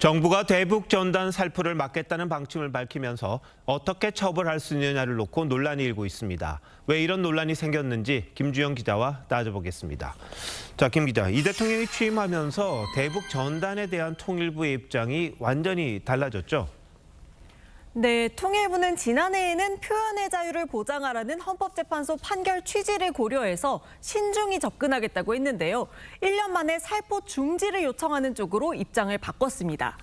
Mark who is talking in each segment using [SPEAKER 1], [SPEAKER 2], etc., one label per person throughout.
[SPEAKER 1] 정부가 대북 전단 살포를 막겠다는 방침을 밝히면서 어떻게 처벌할 수 있느냐를 놓고 논란이 일고 있습니다. 왜 이런 논란이 생겼는지 김주영 기자와 따져보겠습니다. 자, 김 기자, 이 대통령이 취임하면서 대북 전단에 대한 통일부의 입장이 완전히 달라졌죠?
[SPEAKER 2] 네, 통일부는 지난해에는 표현의 자유를 보장하라는 헌법재판소 판결 취지를 고려해서 신중히 접근하겠다고 했는데요. 1년 만에 살포 중지를 요청하는 쪽으로 입장을 바꿨습니다.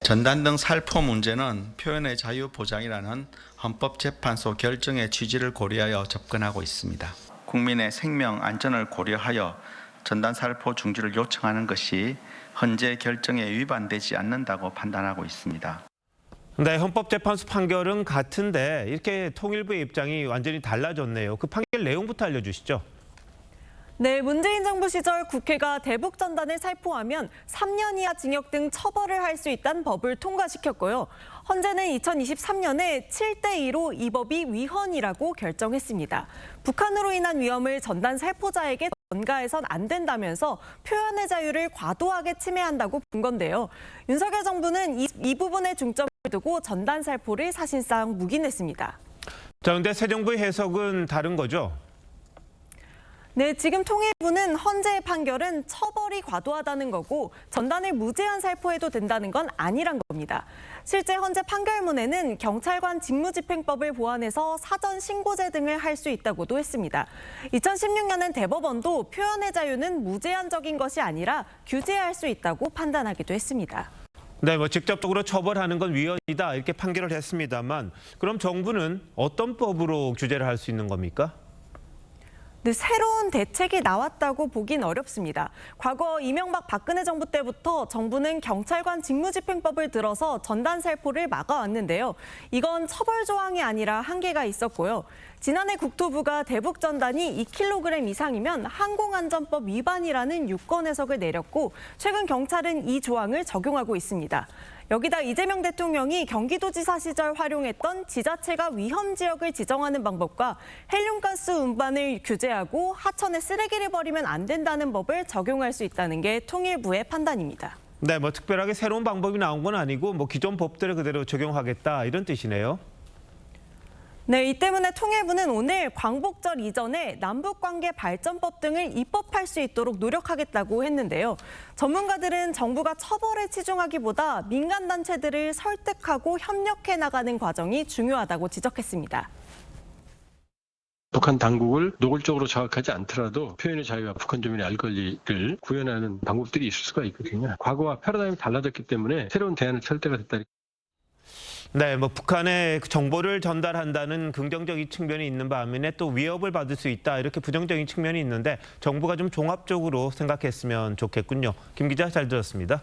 [SPEAKER 3] 전단 등 살포 문제는 표현의 자유 보장이라는 헌법재판소 결정의 취지를 고려하여 접근하고 있습니다. 국민의 생명 안전을 고려하여 전단 살포 중지를 요청하는 것이 헌재 결정에 위반되지 않는다고 판단하고 있습니다.
[SPEAKER 1] 네, 헌법재판소 판결은 같은데 이렇게 통일부의 입장이 완전히 달라졌네요. 그 판결 내용부터 알려주시죠.
[SPEAKER 2] 네, 문재인 정부 시절 국회가 대북 전단을 살포하면 3년 이하 징역 등 처벌을 할 수 있다는 법을 통과시켰고요. 헌재는 2023년에 7대2로 이 법이 위헌이라고 결정했습니다. 북한으로 인한 위험을 전단 살포자에게 전가해선 안 된다면서 표현의 자유를 과도하게 침해한다고 본 건데요. 윤석열 정부는 이 부분에 중점을 두고 전단 살포를 사실상 묵인했습니다.
[SPEAKER 1] 자, 그런데 새 정부의 해석은 다른 거죠?
[SPEAKER 2] 네, 지금 통일부는 헌재의 판결은 처벌이 과도하다는 거고 전단을 무제한 살포해도 된다는 건 아니란 겁니다. 실제 헌재 판결문에는 경찰관 직무집행법을 보완해서 사전 신고제 등을 할 수 있다고도 했습니다. 2016년엔 대법원도 표현의 자유는 무제한적인 것이 아니라 규제할 수 있다고 판단하기도 했습니다.
[SPEAKER 1] 네, 직접적으로 처벌하는 건 위헌이다 이렇게 판결을 했습니다만 그럼 정부는 어떤 법으로 규제를 할 수 있는 겁니까?
[SPEAKER 2] 네, 새로운 대책이 나왔다고 보긴 어렵습니다. 과거 이명박 박근혜 정부 때부터 정부는 경찰관 직무집행법을 들어서 전단 살포를 막아왔는데요. 이건 처벌 조항이 아니라 한계가 있었고요. 지난해 국토부가 대북 전단이 2kg 이상이면 항공안전법 위반이라는 유권 해석을 내렸고 최근 경찰은 이 조항을 적용하고 있습니다. 여기다 이재명 대통령이 경기도지사 시절 활용했던 지자체가 위험 지역을 지정하는 방법과 헬륨가스 운반을 규제하고 하천에 쓰레기를 버리면 안 된다는 법을 적용할 수 있다는 게 통일부의 판단입니다.
[SPEAKER 1] 네, 특별하게 새로운 방법이 나온 건 아니고 기존 법대로 그대로 적용하겠다 이런 뜻이네요.
[SPEAKER 2] 네, 이 때문에 통일부는 오늘 광복절 이전에 남북관계 발전법 등을 입법할 수 있도록 노력하겠다고 했는데요. 전문가들은 정부가 처벌에 치중하기보다 민간단체들을 설득하고 협력해 나가는 과정이 중요하다고 지적했습니다.
[SPEAKER 4] 북한 당국을 노골적으로 자극하지 않더라도 표현의 자유와 북한 주민의 알 권리를 구현하는 방법들이 있을 수가 있거든요. 과거와 패러다임이 달라졌기 때문에 새로운 대안을 찾을 때가 됐다.
[SPEAKER 1] 네, 북한에 정보를 전달한다는 긍정적인 측면이 있는 반면에 또 위협을 받을 수 있다 이렇게 부정적인 측면이 있는데 정부가 좀 종합적으로 생각했으면 좋겠군요. 김 기자 잘 들었습니다.